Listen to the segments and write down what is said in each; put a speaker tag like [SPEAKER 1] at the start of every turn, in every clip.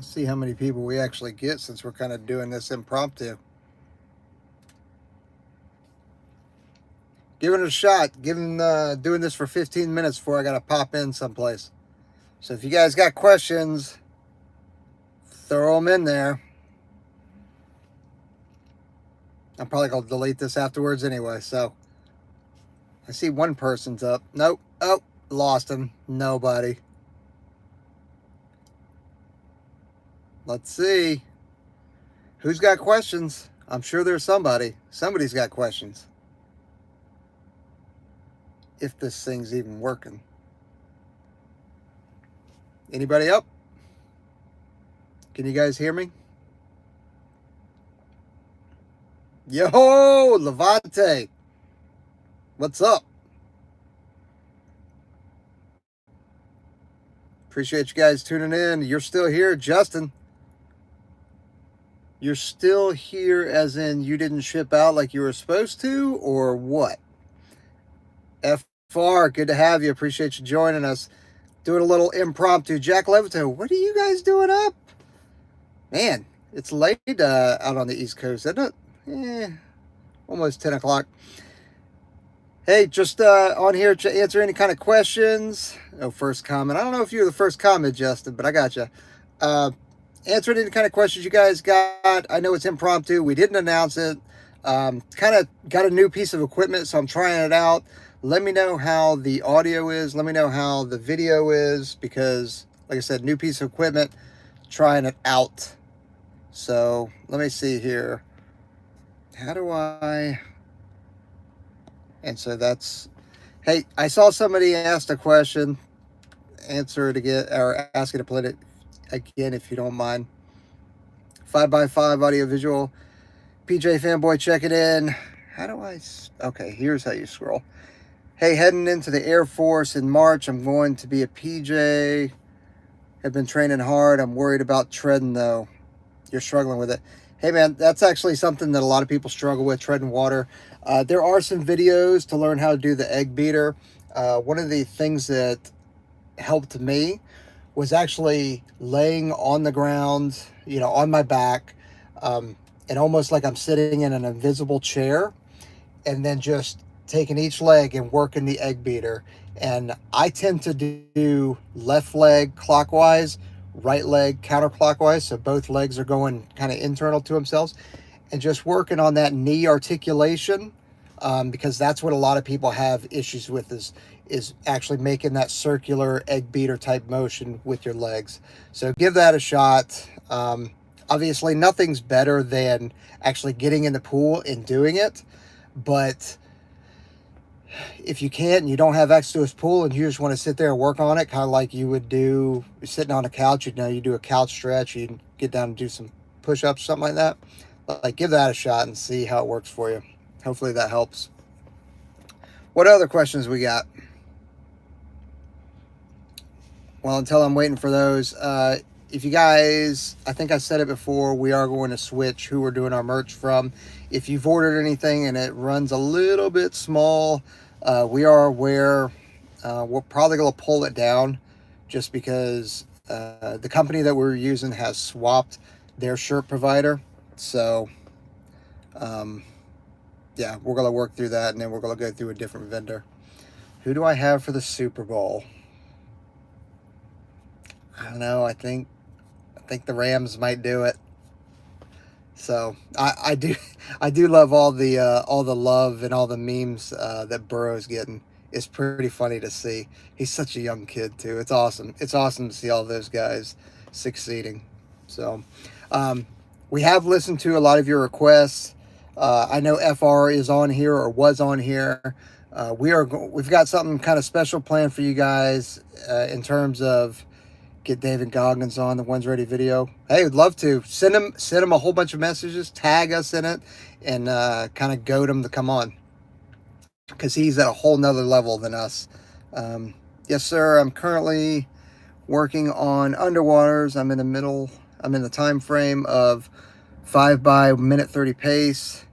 [SPEAKER 1] See how many people we actually get since we're kind of doing this impromptu. Giving it a shot. Doing this for 15 minutes before I got to pop in someplace. So if you guys got questions, throw them in there. I'm probably going to delete this afterwards anyway. So I see one person's up. Nope. Oh, lost him. Nobody. Let's see. Who's got questions? I'm sure there's somebody. Somebody's got questions. If this thing's even working. Anybody up? Can you guys hear me? Yo, Levante. What's up? Appreciate you guys tuning in. You're still here, Justin. You're still here as in you didn't ship out like you were supposed to, or what? FR, good to have you. Appreciate you joining us. Doing a little impromptu. Jack Levito, what are you guys doing up? Man, it's late out on the East Coast, isn't it? Almost 10 o'clock. Hey, just on here to answer any kind of questions. Oh, first comment. I don't know if you're the first comment, Justin, but I got you. Answering any kind of questions you guys got. I know it's impromptu. We didn't announce it. Kind of got a new piece of equipment, so I'm trying it out. Let me know how the audio is. Let me know how the video is, because, like I said, new piece of equipment, trying it out. So let me see here. How do I... And so that's... Hey, I saw somebody asked a question. Answer it again, or ask it to play it again if you don't mind. 5x5 audio visual. PJ Fanboy, check it in. How do I... Okay, here's how you scroll. Hey, heading into the Air Force in March. I'm going to be a PJ. Have been training hard. I'm worried about treading, though. You're struggling with it. Hey, man, that's actually something that a lot of people struggle with, treading water. There are some videos to learn how to do the egg beater. One of the things that helped me was actually laying on the ground, on my back, and almost like I'm sitting in an invisible chair, and then just taking each leg and working the egg beater. And I tend to do left leg clockwise, right leg counterclockwise, so both legs are going kind of internal to themselves, and just working on that knee articulation, because that's what a lot of people have issues with, is actually making that circular egg beater type motion with your legs. So give that a shot. Obviously nothing's better than actually getting in the pool and doing it, but if you can't and you don't have access to a pool and you just want to sit there and work on it, kind of like you would do sitting on a couch, you do a couch stretch, you get down and do some push-ups, something like that. Like, give that a shot and see how it works for you. Hopefully that helps. What other questions we got? Well, until I'm waiting for those, if you guys, I think I said it before, we are going to switch who we're doing our merch from. If you've ordered anything and it runs a little bit small, we are aware. We're probably going to pull it down just because the company that we're using has swapped their shirt provider. So, yeah, we're going to work through that, and then we're going to go through a different vendor. Who do I have for the Super Bowl? I don't know. I think the Rams might do it. So I do love all the love and all the memes that Burrow's getting. It's pretty funny to see. He's such a young kid too. It's awesome. It's awesome to see all those guys succeeding. So we have listened to a lot of your requests. I know FR is on here, or was on here. We've got something kind of special planned for you guys in terms of get David Goggins on the One's Ready video. Hey, would love to. Send him a whole bunch of messages, tag us in it, and kind of goad him to come on, because he's at a whole nother level than us. Yes, sir. I'm currently working on underwaters. I'm in the time frame of 5 by minute 30 pace.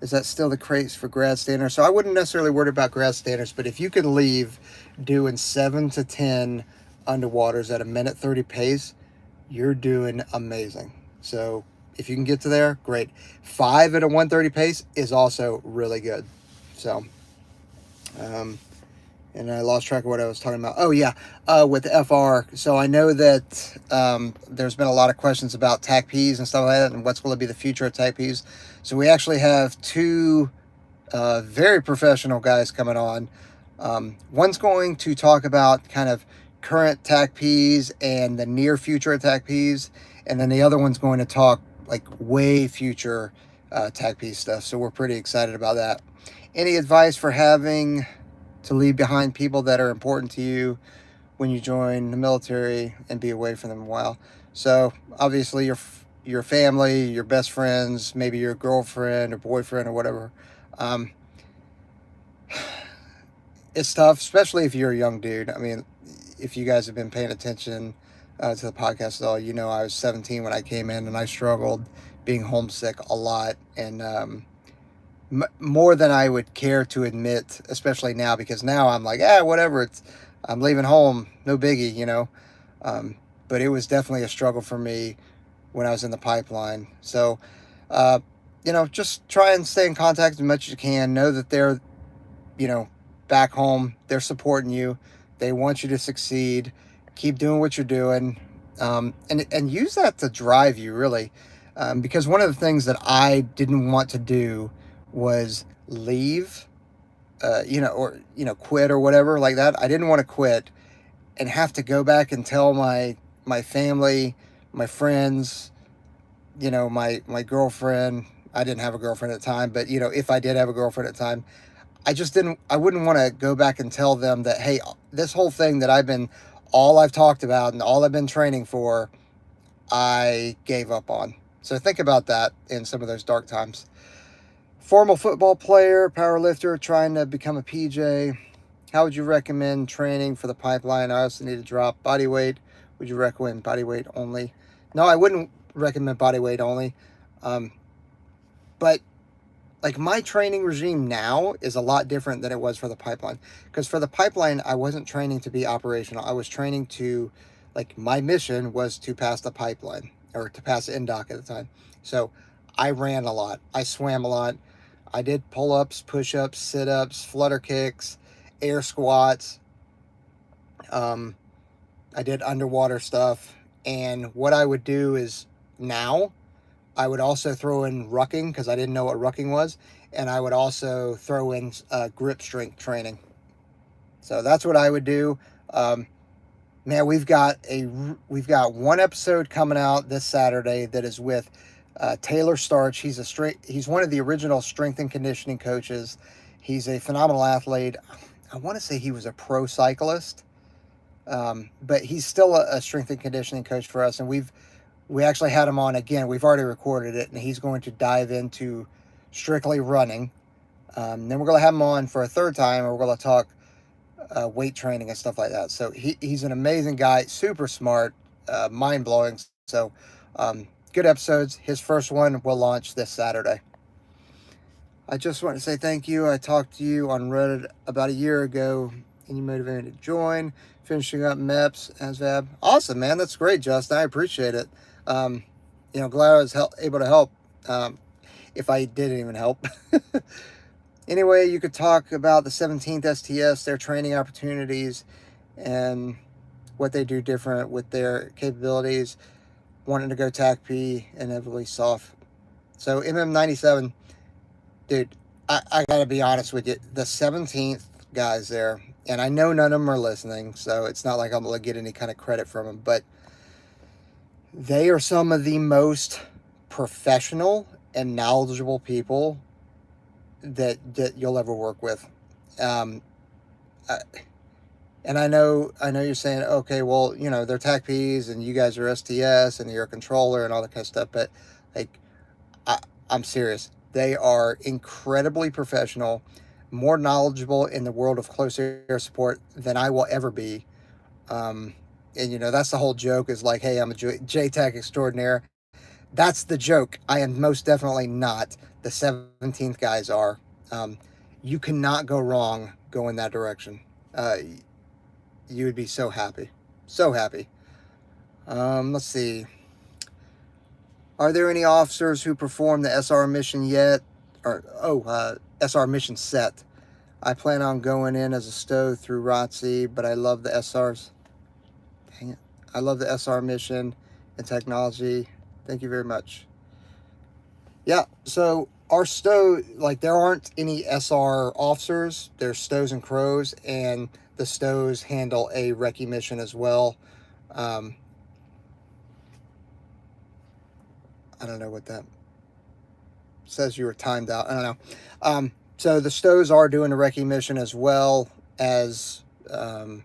[SPEAKER 1] Is that still the craze for grad standards? So I wouldn't necessarily worry about grad standards, but if you could leave doing 7 to 10 underwaters at a minute 30 pace, you're doing amazing. So if you can get to there, great. 5 at a 130 pace is also really good. So, and I lost track of what I was talking about. Oh yeah, with the FR. So I know that there's been a lot of questions about TACPs and stuff like that, and what's going to be the future of TACPs. So we actually have two very professional guys coming on. One's going to talk about kind of current TACPs and the near future TACPs, and then the other one's going to talk like way future TACP stuff. So we're pretty excited about that. Any advice for having to leave behind people that are important to you when you join the military and be away from them a while? So obviously your family, your best friends, maybe your girlfriend or boyfriend or whatever. Um, it's tough, especially if you're a young dude. I mean, if you guys have been paying attention to the podcast at all, you know I was 17 when I came in, and I struggled being homesick a lot, and more than I would care to admit, especially now, because now I'm like, whatever. I'm leaving home, no biggie, you know. But it was definitely a struggle for me when I was in the pipeline. So, uh, just try and stay in contact as much as you can. Know that they're, back home. They're supporting you. They want you to succeed. Keep doing what you're doing, and use that to drive you, really. Because one of the things that I didn't want to do was leave, or quit or whatever like that. I didn't want to quit and have to go back and tell my family, my friends, my girlfriend. I didn't have a girlfriend at the time, but if I did have a girlfriend at the time, I wouldn't want to go back and tell them that, hey, this whole thing that all I've talked about and all I've been training for, I gave up on. So think about that in some of those dark times. Formal football player, power lifter, trying to become a PJ. How would you recommend training for the pipeline? I also need to drop body weight. Would you recommend body weight only? No, I wouldn't recommend body weight only. But like my training regime now is a lot different than it was for the pipeline. Because for the pipeline, I wasn't training to be operational. I was training to, like, my mission was to pass the pipeline, or to pass NDOC at the time. So I ran a lot. I swam a lot. I did pull-ups, push-ups, sit-ups, flutter kicks, air squats. I did underwater stuff. And what I would do is now, I would also throw in rucking, because I didn't know what rucking was, and I would also throw in grip strength training. So that's what I would do. Man, we've got one episode coming out this Saturday that is with Taylor Starch. He's one of the original strength and conditioning coaches. He's a phenomenal athlete. I want to say he was a pro cyclist, but he's still a strength and conditioning coach for us, and we actually had him on again. We've already recorded it, and he's going to dive into strictly running. Then we're going to have him on for a third time, and we're going to talk weight training and stuff like that. So he's an amazing guy, super smart, mind-blowing. So good episodes. His first one will launch this Saturday. I just want to say thank you. I talked to you on Reddit about a year ago, and you motivated me to join. Finishing up MEPS, ASVAB. Awesome, man. That's great, Justin. I appreciate it. Glad I was able to help, if I didn't even help. Anyway, you could talk about the 17th STS, their training opportunities, and what they do different with their capabilities, wanting to go TACP, inevitably soft. So MM97, dude, I got to be honest with you. The 17th guys there, and I know none of them are listening, so it's not like I'm going to get any kind of credit from them, but they are some of the most professional and knowledgeable people that you'll ever work with. And I know you're saying, okay, well, they're TACPs and you guys are STS and you're a controller and all that kind of stuff, but like, I'm serious. They are incredibly professional, more knowledgeable in the world of close air support than I will ever be. And that's the whole joke, is like, hey, I'm a JTAC extraordinaire. That's the joke. I am most definitely not. The 17th guys are. You cannot go wrong going that direction. You would be so happy. So happy. Let's see. Are there any officers who perform the SR mission yet? SR mission set. I plan on going in as a stow through ROTC, but I love the SRs. Dang it. I love the SR mission and technology. Thank you very much. Yeah, so our stow, like, there aren't any SR officers. There's stows and crows, and the stows handle a recce mission as well. I don't know what that says. You were timed out. I don't know. So the stows are doing a recce mission as well as, as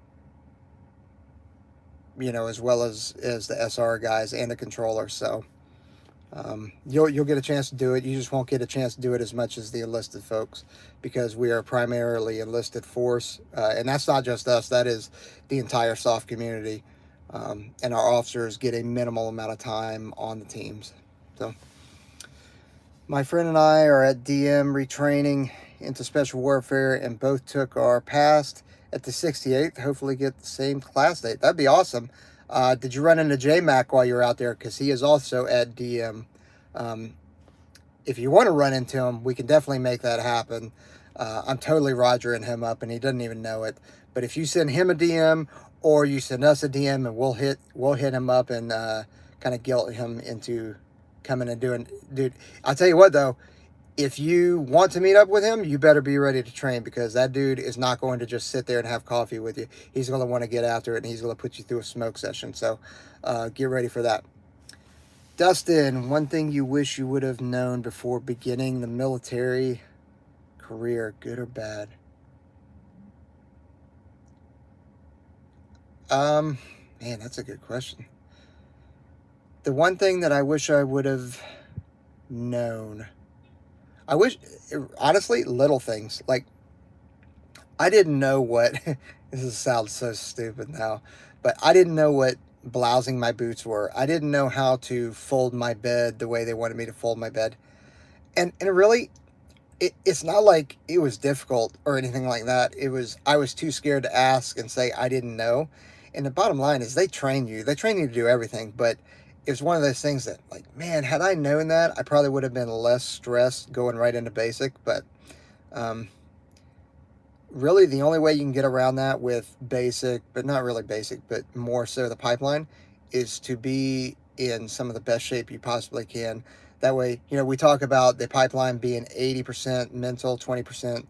[SPEAKER 1] well as the SR guys and the controller. So you'll get a chance to do it. You just won't get a chance to do it as much as the enlisted folks, because we are primarily enlisted force, and that's not just us. That is the entire soft community, and our officers get a minimal amount of time on the teams. So my friend and I are at DM retraining into special warfare, and both took our past at the 68th. Hopefully get the same class date. That'd be awesome. Did you run into J-Mac while you were out there? Because he is also at DM. If you want to run into him, we can definitely make that happen. I'm totally Rogering him up, and he doesn't even know it. But if you send him a DM, or you send us a DM, and we'll hit him up and kind of guilt him into coming and doing. Dude, I'll tell you what though, if you want to meet up with him, you better be ready to train, because that dude is not going to just sit there and have coffee with you. He's going to want to get after it, and he's going to put you through a smoke session. So get ready for that. Dustin, one thing you wish you would have known before beginning the military career, good or bad? Man, that's a good question. The one thing that I wish I would have known, I wish, honestly, little things. Like, I didn't know what, this sounds so stupid now, but I didn't know what blousing my boots were. I didn't know how to fold my bed the way they wanted me to fold my bed. And really, it's not like it was difficult or anything like that. I was too scared to ask and say I didn't know. And the bottom line is they train you to do everything, but it was one of those things that, like, man, had I known that, I probably would have been less stressed going right into basic. But really the only way you can get around that with basic, but not really basic, but more so the pipeline, is to be in some of the best shape you possibly can. That way, we talk about the pipeline being 80% mental, 20%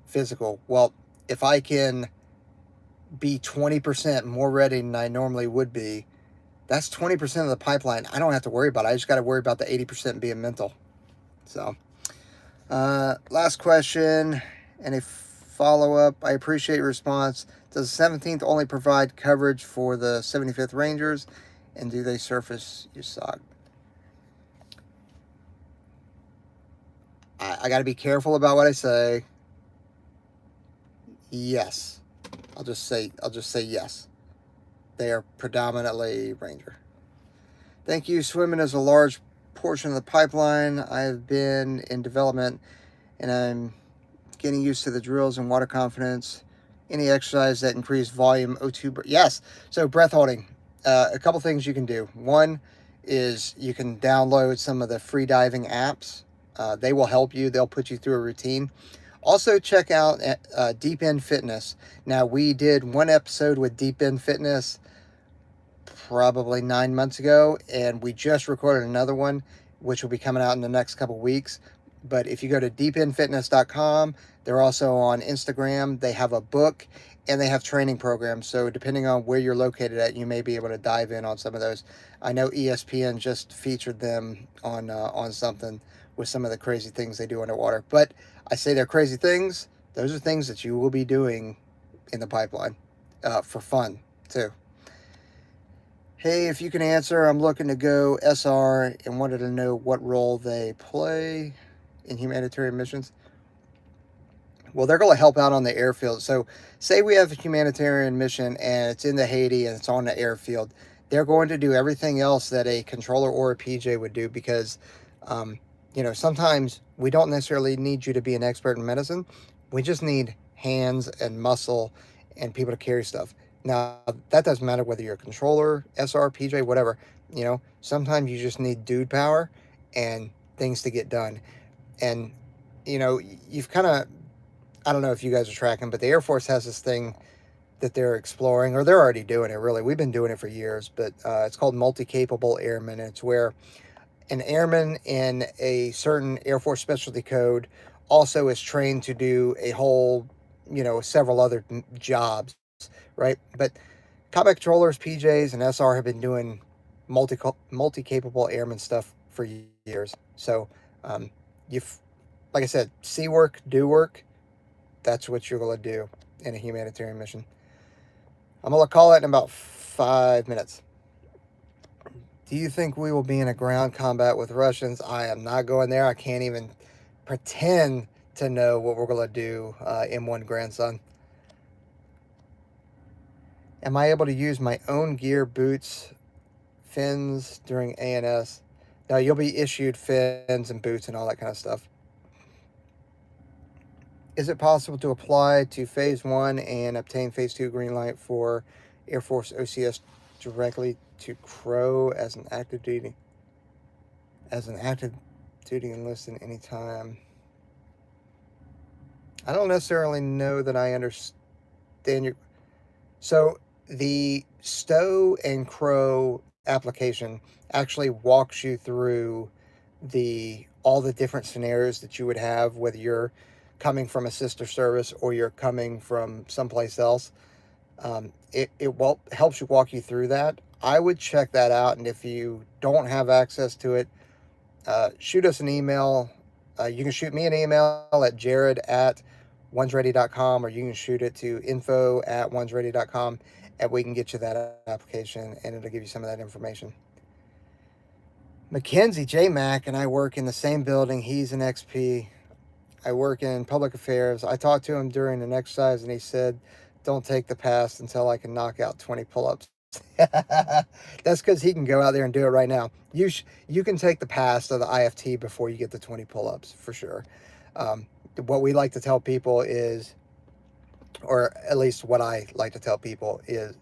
[SPEAKER 1] physical. Well, if I can be 20% more ready than I normally would be, that's 20% of the pipeline I don't have to worry about. I just got to worry about the 80% being mental. So, last question, and a follow-up. I appreciate your response. Does the 17th only provide coverage for the 75th Rangers, and do they surface USAC? I got to be careful about what I say. Yes. I'll just say yes. They are predominantly Ranger. Thank you. Swimming is a large portion of the pipeline. I've been in development, and I'm getting used to the drills and water confidence. Any exercise that increase volume O2. Yes. So breath holding. A couple things you can do. One is you can download some of the free diving apps. They will help you. They'll put you through a routine. Also, check out Deep End Fitness. Now, we did one episode with Deep End Fitness probably 9 months ago, and we just recorded another one, which will be coming out in the next couple weeks. But if you go to deependfitness.com, they're also on Instagram. They have a book, and they have training programs. So depending on where you're located at, you may be able to dive in on some of those. I know ESPN just featured them on something with some of the crazy things they do underwater. But I say they're crazy things. Those are things that you will be doing in the pipeline for fun, too. Hey, if you can answer, I'm looking to go SR and wanted to know what role they play in humanitarian missions. Well, they're going to help out on the airfield. So say we have a humanitarian mission and it's in the Haiti and it's on the airfield. They're going to do everything else that a controller or a PJ would do, because sometimes we don't necessarily need you to be an expert in medicine. We just need hands and muscle and people to carry stuff. Now, that doesn't matter whether you're a controller, SR, PJ, whatever. Sometimes you just need dude power and things to get done. And, you've kind of, I don't know if you guys are tracking, but the Air Force has this thing that they're exploring, or they're already doing it, really. We've been doing it for years, but it's called multi-capable airman. And it's where an airman in a certain Air Force specialty code also is trained to do a whole, several other jobs, right? But combat controllers, PJs, and SR have been doing multi-capable airman stuff for years. So, you've, like I said, see work, do work. That's what you're going to do in a humanitarian mission. I'm going to call it in about 5 minutes. Do you think we will be in a ground combat with Russians? I am not going there. I can't even pretend to know what we're going to do, M1 grandson. Am I able to use my own gear, boots, fins during ANS? No, you'll be issued fins and boots and all that kind of stuff. Is it possible to apply to Phase 1 and obtain Phase 2 green light for Air Force OCS directly to Crow as an active duty? As an active duty enlisted anytime? I don't necessarily know that I understand your... So the Stowe and Crow application actually walks you through all the different scenarios that you would have, whether you're coming from a sister service or you're coming from someplace else. It helps you walk you through that. I would check that out, and if you don't have access to it, shoot us an email. You can shoot me an email at jared@onesready.com, or you can shoot it to info@onesready.com, and we can get you that application, and it'll give you some of that information. Mackenzie J. Mack and I work in the same building. He's an XP. I work in public affairs. I talked to him during an exercise, and he said, don't take the pass until I can knock out 20 pull-ups. That's because he can go out there and do it right now. You can take the pass of the IFT before you get the 20 pull-ups, for sure. What we like to tell people is, or at least what I like to tell people is,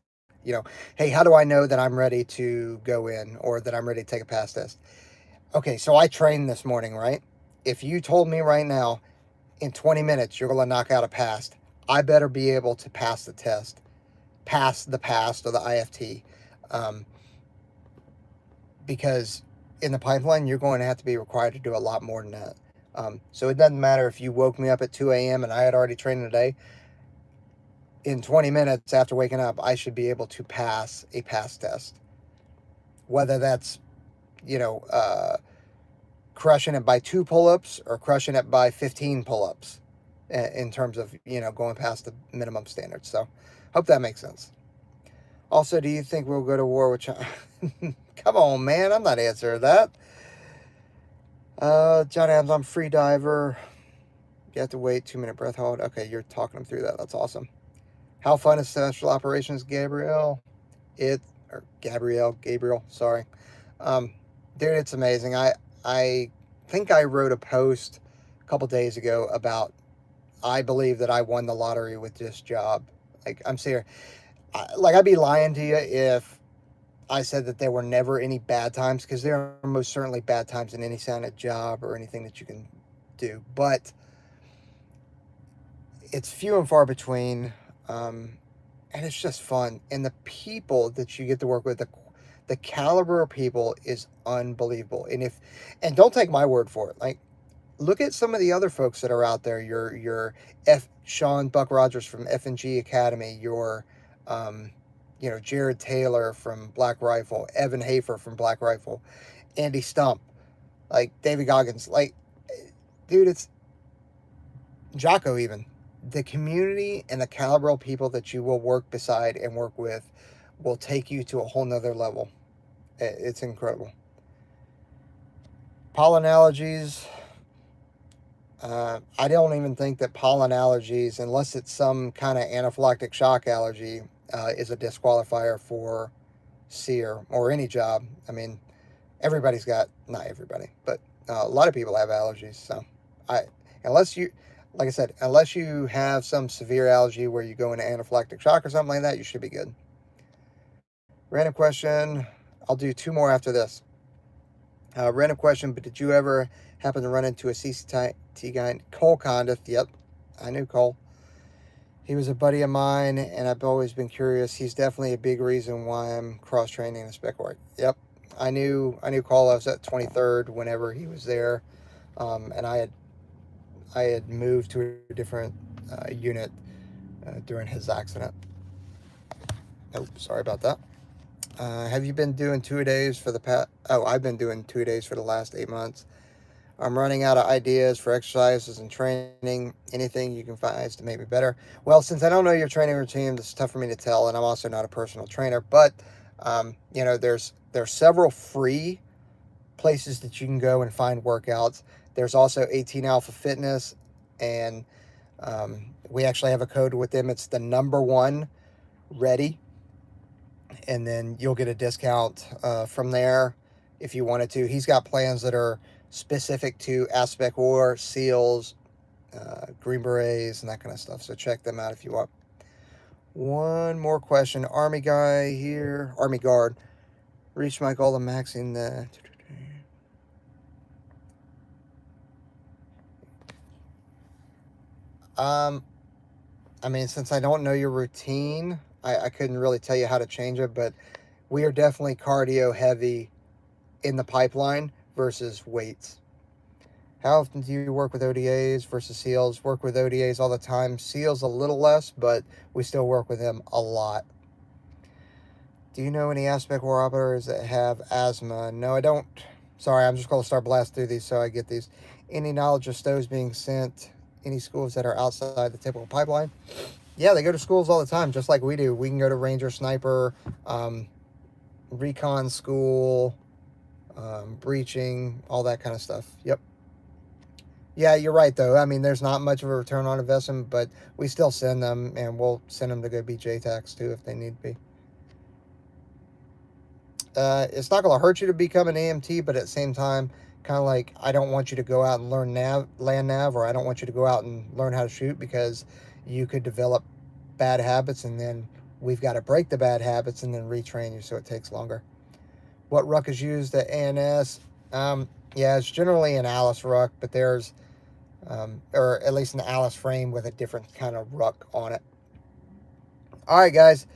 [SPEAKER 1] hey, how do I know that I'm ready to go in, or that I'm ready to take a pass test? Okay, so I trained this morning, right? If you told me right now, in 20 minutes, you're going to knock out a pass, I better be able to pass the test, pass the pass or the IFT. Because in the pipeline, you're going to have to be required to do a lot more than that. So it doesn't matter if you woke me up at 2 a.m. and I had already trained today. In 20 minutes after waking up, I should be able to pass a pass test. Whether that's, crushing it by 2 pull-ups or crushing it by 15 pull-ups in terms of, going past the minimum standards. So hope that makes sense. Also, do you think we'll go to war with China? Come on, man. I'm not answering that. John Adams, I'm free diver. You have to wait 2-minute breath hold. Okay, you're talking them through that. That's awesome. How fun is Special Operations, Gabriel? Gabriel, sorry. Dude, it's amazing. I think I wrote a post a couple days ago about, I believe that I won the lottery with this job. Like, I'm serious. I'd be lying to you if I said that there were never any bad times, because there are most certainly bad times in any kind of job or anything that you can do. But it's few and far between, and it's just fun. And the people that you get to work with, the caliber of people is unbelievable. And don't take my word for it. Like, look at some of the other folks that are out there. Your Sean Buck Rogers from F&G Academy. Your Jared Taylor from Black Rifle, Evan Hafer from Black Rifle, Andy Stump, like David Goggins, like, dude, it's Jocko even. The community and the caliber of people that you will work beside and work with will take you to a whole nother level. It's incredible. Pollen allergies. I don't even think that pollen allergies, unless it's some kind of anaphylactic shock allergy, is a disqualifier for SEER or any job. I mean, not everybody, but a lot of people have allergies. So unless like I said, unless you have some severe allergy where you go into anaphylactic shock or something like that, you should be good. Random question. I'll do 2 more after this. Random question, but did you ever happen to run into a CCT guy? Cole Condiff. Yep, I knew Cole. He was a buddy of mine, and I've always been curious. He's definitely a big reason why I'm cross-training in spec work. Yep, I knew Cole. I was at 23rd whenever he was there, and I had moved to a different unit during his accident. Nope, sorry about that. Have you been doing 2-a-days for the past... Oh, I've been doing 2-a-days for the last 8 months. I'm running out of ideas for exercises and training. Anything you can find to make me better? Well, since I don't know your training routine, this is tough for me to tell, and I'm also not a personal trainer. But, you know, there's several free places that you can go and find workouts. There's also 18 Alpha Fitness, and we actually have a code with them. It's the #1 ready. And then you'll get a discount from there if you wanted to. He's got plans that are specific to Aspect War, SEALs, Green Berets, and that kind of stuff. So check them out if you want. One more question. Army guy here. Army guard. Reached my goal of maxing the... I mean, since I don't know your routine, I couldn't really tell you how to change it, but we are definitely cardio heavy in the pipeline versus weights. How often do you work with ODAs versus SEALs? Work with ODAs all the time. SEALs a little less, but we still work with them a lot. Do you know any Aspect War operators that have asthma? No, I don't. Sorry, I'm just going to start blasting through these so I get these. Any knowledge of stows being sent? Any schools that are outside the typical pipeline? Yeah, they go to schools all the time, just like we do. We can go to Ranger, Sniper, Recon School, breaching, all that kind of stuff. Yep. Yeah, you're right, though. I mean, there's not much of a return on investment, but we still send them, and we'll send them to go be JTACs, too, if they need to be. It's not going to hurt you to become an AMT, but at the same time, kind of like, I don't want you to go out and learn land nav, or I don't want you to go out and learn how to shoot, because you could develop bad habits, and then we've got to break the bad habits and then retrain you, so it takes longer. What ruck is used at ANS? Yeah, it's generally an Alice ruck, but there's, or at least an Alice frame with a different kind of ruck on it. All right, guys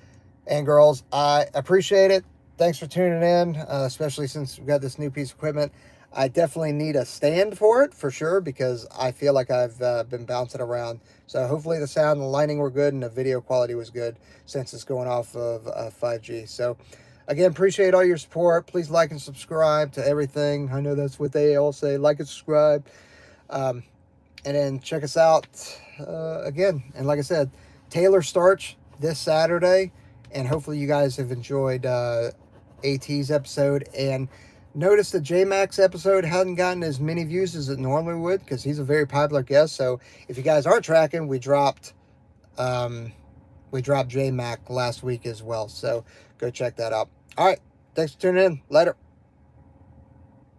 [SPEAKER 1] and girls, I appreciate it. Thanks for tuning in, especially since we've got this new piece of equipment. I definitely need a stand for it, for sure, because I feel like I've been bouncing around. So hopefully the sound and the lighting were good and the video quality was good, since it's going off of 5G. So, again, appreciate all your support. Please like and subscribe to everything. I know that's what they all say, like and subscribe. And then check us out again. And like I said, Taylor starts this Saturday. And hopefully you guys have enjoyed AT's episode. And notice the JMax episode hadn't gotten as many views as it normally would, because he's a very popular guest. So if you guys aren't tracking, we dropped JMac last week as well. So go check that out. All right. Thanks for tuning in. Later.